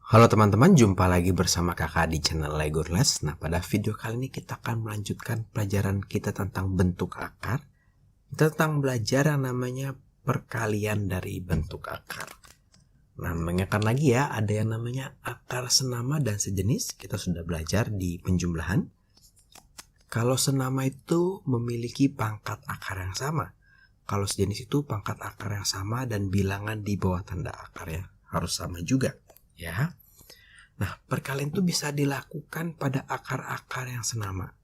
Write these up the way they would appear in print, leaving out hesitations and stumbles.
Halo teman-teman, jumpa lagi bersama kakak di channel Lego Les. Nah, pada video kali ini kita akan melanjutkan pelajaran kita tentang bentuk akar. Kita tentang belajar yang namanya perkalian dari bentuk akar. Nah, mengingatkan lagi ya, ada yang namanya akar senama dan sejenis. Kita sudah belajar di penjumlahan. Kalau senama itu memiliki pangkat akar yang sama. Kalau sejenis itu pangkat akar yang sama dan bilangan di bawah tanda akar ya harus sama juga ya. Nah, perkalian itu bisa dilakukan pada akar-akar yang senama.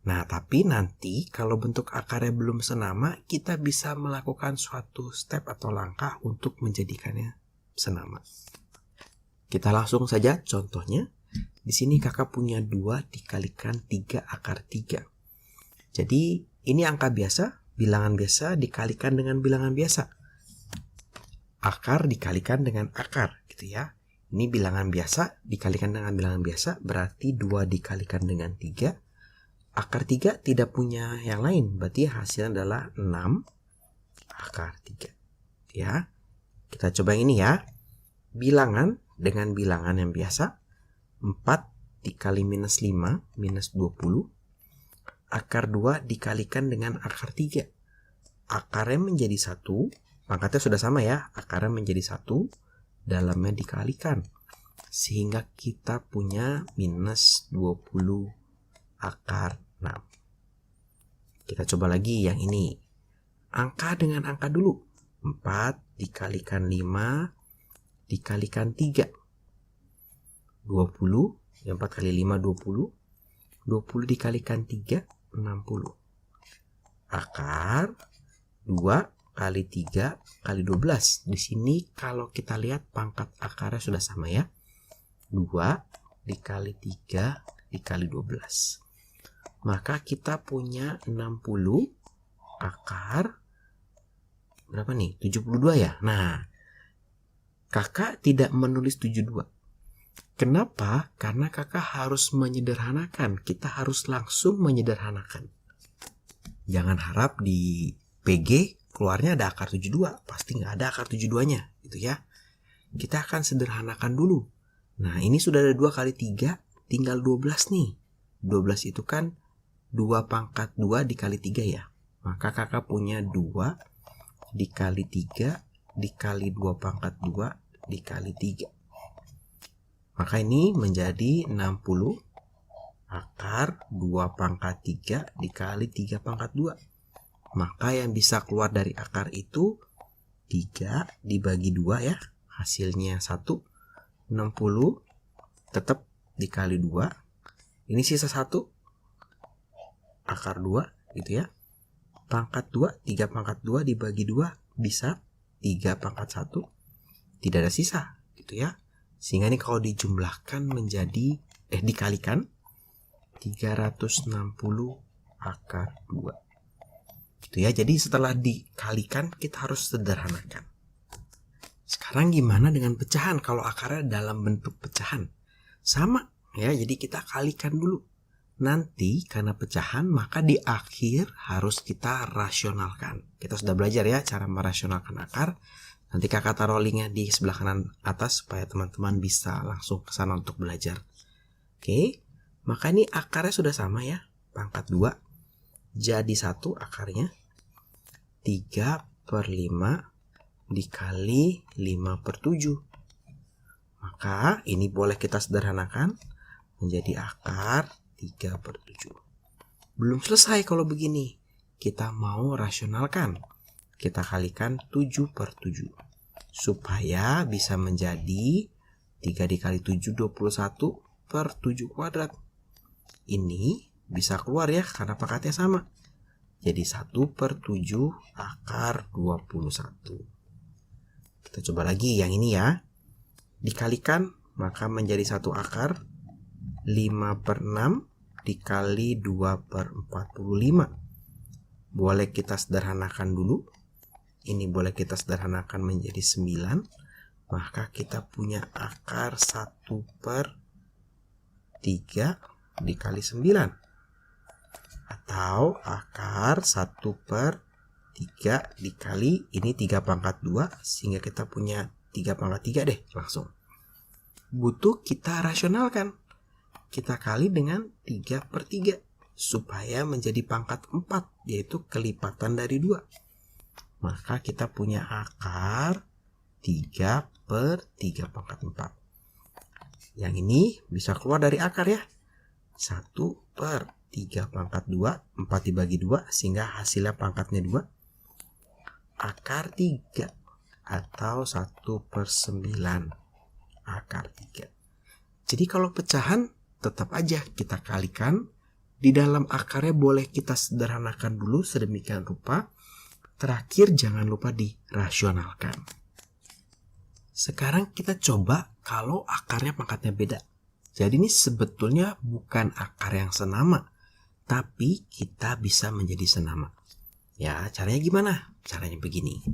Nah, tapi nanti kalau bentuk akarnya belum senama, kita bisa melakukan suatu step atau langkah untuk menjadikannya senama. Kita langsung saja contohnya. Di sini kakak punya 2 dikalikan 3 akar 3. Jadi ini angka biasa, bilangan biasa dikalikan dengan bilangan biasa. Akar dikalikan dengan akar gitu ya. Ini bilangan biasa dikalikan dengan bilangan biasa, berarti 2 dikalikan dengan 3. Akar 3 tidak punya yang lain, berarti hasilnya adalah 6 akar 3. Ya, kita coba yang ini ya. Bilangan dengan bilangan yang biasa, 4 dikali minus 5, minus 20. Akar 2 dikalikan dengan akar 3. Akarnya menjadi 1, pangkatnya sudah sama ya, akarnya menjadi 1. Dalamnya dikalikan sehingga kita punya minus 20 akar 6. Kita coba lagi yang ini. Angka dengan angka dulu. 4 dikalikan 5 dikalikan 3. 20. 4 kali 5 20. 20 dikalikan 3 60. Akar 2 kali 3 kali 12. Di sini kalau kita lihat pangkat akarnya sudah sama ya. 2 dikali 3 dikali 12. Maka kita punya 60 akar berapa nih? 72 ya. Nah, kakak tidak menulis 72. Kenapa? Karena kakak harus menyederhanakan. Kita harus langsung menyederhanakan. Jangan harap di PG keluarnya ada akar 72, pasti nggak ada akar 72-nya gitu ya. Kita akan sederhanakan dulu. Nah, ini sudah ada 2 kali 3, tinggal 12 nih. 12 itu kan 2 pangkat 2 dikali 3 ya. Maka kakak punya 2 dikali 3 dikali 2 pangkat 2 dikali 3. Maka ini menjadi 60 akar 2 pangkat 3 dikali 3 pangkat 2. Maka yang bisa keluar dari akar itu 3 dibagi 2 ya. Hasilnya 1. 60 tetap dikali 2. Ini sisa 1. Akar 2 gitu ya. Pangkat 2, 3 pangkat 2 dibagi 2 bisa 3 pangkat 1. Tidak ada sisa gitu ya. Sehingga ini kalau dijumlahkan menjadi dikalikan 360 akar 2. Gitu ya. Jadi setelah dikalikan kita harus sederhanakan. Sekarang gimana dengan pecahan kalau akarnya dalam bentuk pecahan? Sama ya, jadi kita kalikan dulu. Nanti karena pecahan maka di akhir harus kita rasionalkan. Kita sudah belajar ya cara merasionalkan akar. Nanti kakak taruh linknya di sebelah kanan atas supaya teman-teman bisa langsung ke sana untuk belajar. Oke, maka ini akarnya sudah sama ya, pangkat 2. Jadi 1 akarnya 3/5 dikali 5/7. Maka ini boleh kita sederhanakan menjadi akar 3/7. Belum selesai kalau begini. Kita mau rasionalkan. Kita kalikan 7/7. Supaya bisa menjadi 3 dikali 7 21/7 kuadrat. Ini bisa keluar ya karena pangkatnya sama. Jadi 1/7 akar 21. Kita coba lagi yang ini ya. Dikalikan maka menjadi 1 akar 5/6 dikali 2/45. Boleh kita sederhanakan dulu. Ini boleh kita sederhanakan menjadi 9. Maka kita punya akar 1/3 dikali 9. Atau akar 1/3 dikali ini 3 pangkat 2. Sehingga kita punya 3 pangkat 3 deh langsung. butuh kita rasionalkan. Kita kali dengan 3/3 supaya menjadi pangkat 4, yaitu kelipatan dari 2. Maka kita punya akar 3/3 pangkat 4. Yang ini bisa keluar dari akar ya. 1/3 pangkat 2, 4 dibagi 2 sehingga hasilnya pangkatnya 2. Akar 3 atau 1/9 akar 3. Jadi kalau pecahan tetap aja kita kalikan. Di dalam akarnya boleh kita sederhanakan dulu sedemikian rupa. Terakhir jangan lupa dirasionalkan. Sekarang kita coba kalau akarnya pangkatnya beda. Jadi ini sebetulnya bukan akar yang senama, tapi kita bisa menjadi senama. Ya, caranya gimana? Caranya begini.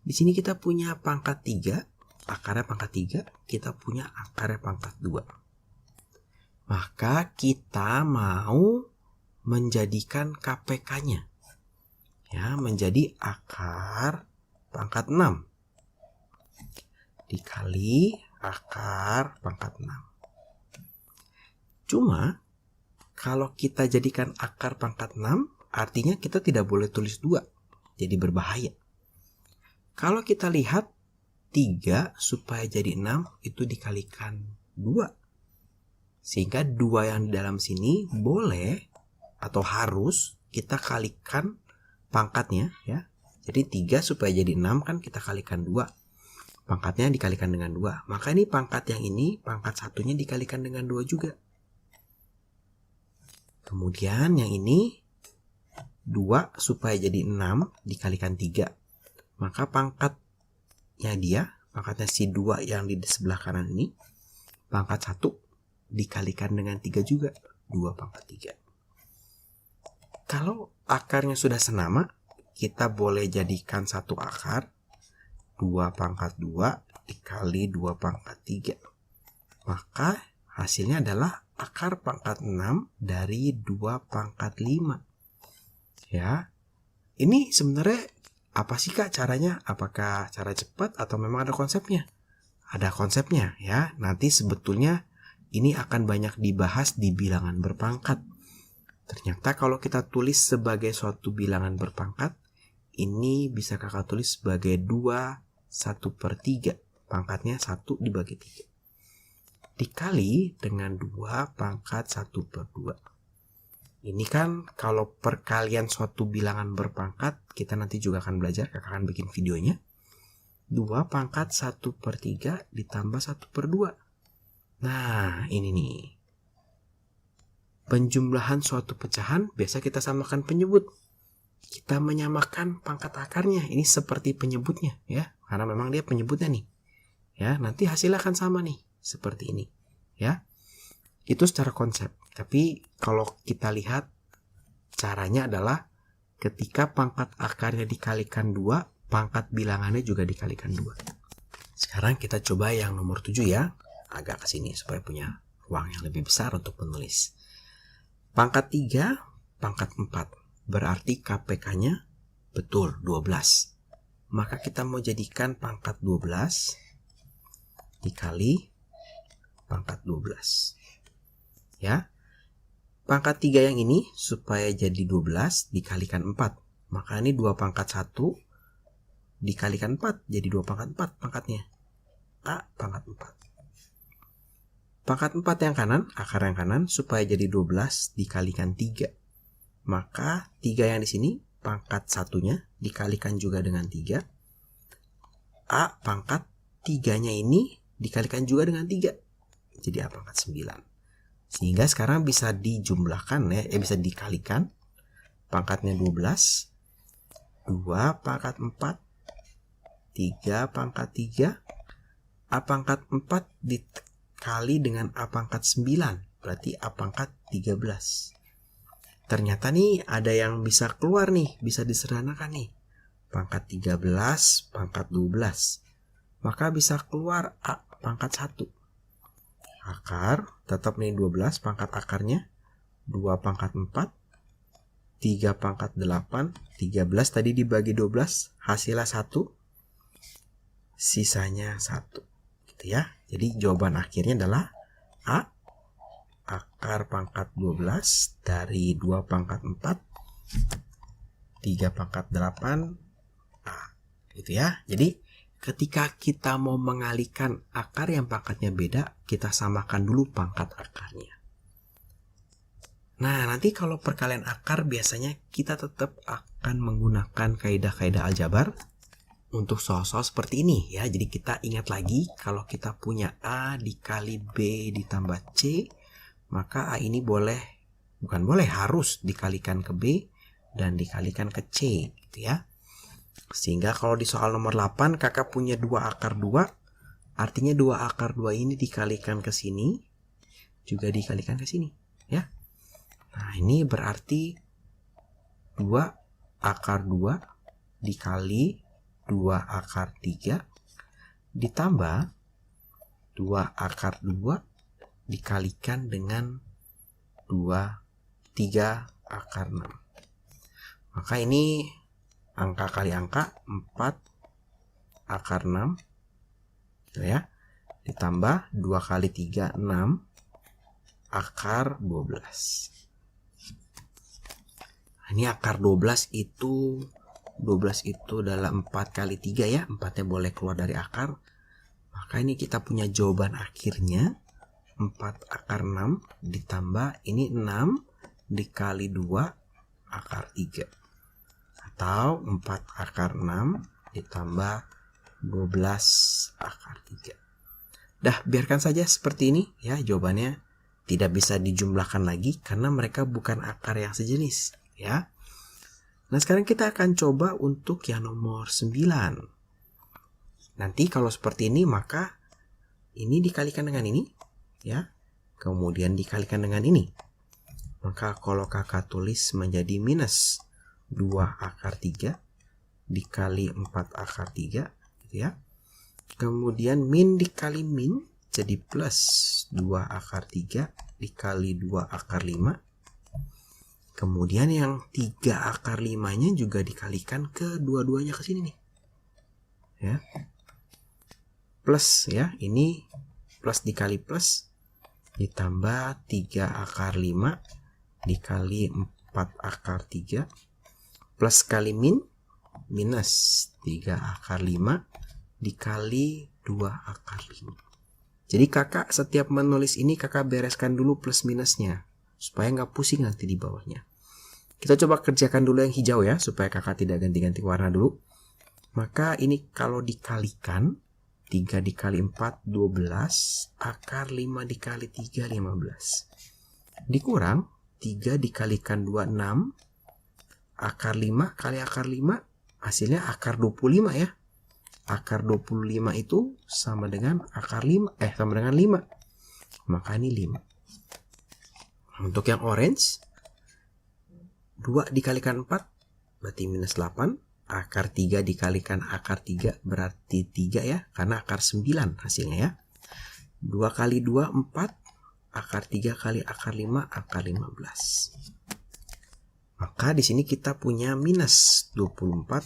Di sini kita punya pangkat 3, akarnya pangkat 3, kita punya akarnya pangkat 2. Maka kita mau menjadikan KPK-nya. Ya, menjadi akar pangkat 6 dikali akar pangkat 6. Cuma kalau kita jadikan akar pangkat 6, artinya kita tidak boleh tulis 2. Jadi berbahaya. Kalau kita lihat 3 supaya jadi 6 itu dikalikan 2. Sehingga 2 yang di dalam sini boleh atau harus kita kalikan pangkatnya ya. Jadi 3 supaya jadi 6 kan kita kalikan 2. Pangkatnya dikalikan dengan 2. Maka ini pangkat yang ini, pangkat satunya dikalikan dengan 2 juga. Kemudian yang ini 2 supaya jadi 6 dikalikan 3. Maka pangkatnya dia, pangkatnya si 2 yang di sebelah kanan ini, pangkat 1 dikalikan dengan 3 juga. 2 pangkat 3. Kalau akarnya sudah senama, kita boleh jadikan satu akar. 2 pangkat 2 dikali 2 pangkat 3. Maka hasilnya adalah akar pangkat 6 dari 2 pangkat 5. Ya. Ini sebenarnya apa sih Kak caranya? Apakah cara cepat atau memang ada konsepnya? Ada konsepnya ya. Nanti sebetulnya ini akan banyak dibahas di bilangan berpangkat. Ternyata kalau kita tulis sebagai suatu bilangan berpangkat, ini bisa Kakak tulis sebagai 2/1/3. Pangkatnya 1 dibagi 3. Dikali dengan 2 pangkat 1/2. Ini kan kalau perkalian suatu bilangan berpangkat, kita nanti juga akan belajar, Kakak akan bikin videonya. 2 pangkat 1/3 ditambah 1/2. Nah, ini nih. Penjumlahan suatu pecahan biasa kita samakan penyebut. Kita menyamakan pangkat akarnya. Ini seperti penyebutnya ya, karena memang dia penyebutnya nih. Ya, nanti hasilnya akan sama nih, seperti ini. Ya. Itu secara konsep. Tapi kalau kita lihat caranya adalah ketika pangkat akarnya dikalikan 2, pangkat bilangannya juga dikalikan 2. Sekarang kita coba yang nomor 7 ya. Agak ke sini supaya punya ruang yang lebih besar untuk menulis. Pangkat 3, pangkat 4. Berarti KPK-nya betul 12. Maka kita mau jadikan pangkat 12 dikali pangkat 12. Ya. Pangkat 3 yang ini supaya jadi 12 dikalikan 4. Maka ini 2 pangkat 1 dikalikan 4 jadi 2 pangkat 4 pangkatnya. A pangkat 4. Pangkat 4 yang kanan, akar yang kanan supaya jadi 12 dikalikan 3. Maka 3 yang di sini pangkat satunya dikalikan juga dengan 3. A pangkat 3-nya ini dikalikan juga dengan 3. Jadi A pangkat 9. Sehingga sekarang bisa dijumlahkan ya, bisa dikalikan. Pangkatnya 12. 2 pangkat 4. 3 pangkat 3. A pangkat 4 dikali dengan A pangkat 9. Berarti A pangkat 13. Ternyata nih ada yang bisa keluar nih, bisa disederhanakan nih. Pangkat 13, pangkat 12. Maka bisa keluar A pangkat 1. Akar, tetap nih 12 pangkat akarnya. 2 pangkat 4. 3 pangkat 8. 13 tadi dibagi 12, hasilnya 1. Sisanya 1. Gitu ya. Jadi jawaban akhirnya adalah A, akar pangkat 12 dari 2 pangkat 4, 3 pangkat 8, A. Gitu ya. Jadi ketika kita mau mengalihkan akar yang pangkatnya beda, kita samakan dulu pangkat akarnya. Nah, nanti kalau perkalian akar biasanya kita tetap akan menggunakan kaidah-kaidah aljabar untuk soal-soal seperti ini ya. Jadi kita ingat lagi kalau kita punya A dikali B ditambah C, maka A ini harus dikalikan ke B dan dikalikan ke C gitu ya. Sehingga kalau di soal nomor 8 kakak punya 2 akar 2, artinya 2 akar 2 ini dikalikan ke sini juga dikalikan ke sini ya. Nah, ini berarti 2 akar 2 dikali 2 akar 3 ditambah 2 akar 2 dikalikan dengan 3 akar 6. Maka ini angka kali angka 4 akar 6 ya, ditambah 2 kali 3 6 akar 12. Ini akar 12 itu adalah 4 kali 3 ya. 4-nya boleh keluar dari akar. Maka ini kita punya jawaban akhirnya 4 akar 6 ditambah ini 6 dikali 2 akar 3. Atau 4 akar 6 ditambah 12 akar 3. Dah, biarkan saja seperti ini ya jawabannya. Tidak bisa dijumlahkan lagi karena mereka bukan akar yang sejenis ya. Nah, sekarang kita akan coba untuk yang nomor 9. Nanti kalau seperti ini maka ini dikalikan dengan ini ya. Kemudian dikalikan dengan ini. Maka kalau kakak tulis menjadi minus 2 akar 3 dikali 4 akar 3 gitu ya. Kemudian min dikali min jadi plus 2 akar 3 dikali 2 akar 5. Kemudian yang 3 akar 5-nya juga dikalikan ke dua-duanya ke sini nih. Ya. Plus ya, ini plus dikali plus ditambah 3 akar 5 dikali 4 akar 3 plus kali min minus 3 akar 5 dikali 2 akar 5. Jadi kakak setiap menulis ini kakak bereskan dulu plus minusnya supaya nggak pusing nanti di bawahnya. Kita coba kerjakan dulu yang hijau ya supaya kakak tidak ganti-ganti warna dulu. Maka ini kalau dikalikan 3 dikali 4 12 akar 5 dikali 3 15 dikurang 3 dikalikan 2 6 akar 5 kali akar 5 hasilnya akar 25 ya. Akar 25 itu sama dengan akar 5 sama dengan 5. Maka ini 5. Untuk yang orange 2 dikalikan 4 berarti minus 8. Akar 3 dikalikan akar 3 berarti 3 ya. Karena akar 9 hasilnya ya. 2 kali 2 4. Akar 3 kali akar 5 akar 15. Maka di sini kita punya minus 24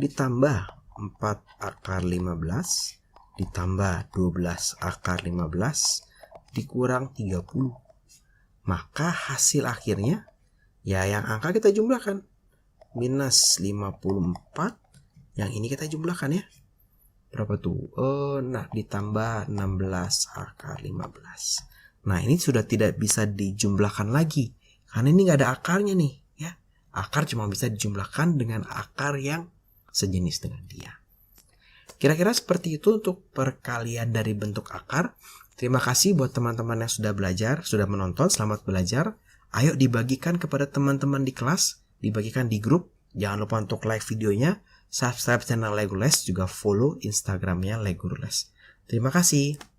ditambah 4 akar 15 ditambah 12 akar 15 dikurang 30. Maka hasil akhirnya ya yang angka kita jumlahkan. Minus 54. Yang ini kita jumlahkan ya. Berapa tuh? Nah ditambah 16 akar 15. Nah ini sudah tidak bisa dijumlahkan lagi. Karena ini nggak ada akarnya nih ya. Akar cuma bisa dijumlahkan dengan akar yang sejenis dengan dia. Kira-kira seperti itu untuk perkalian dari bentuk akar. Terima kasih buat teman-teman yang sudah belajar, sudah menonton. Selamat belajar. Ayo dibagikan kepada teman-teman di kelas, dibagikan di grup. Jangan lupa untuk like videonya, subscribe channel Lego Les, juga follow Instagramnya Lego Les. Terima kasih.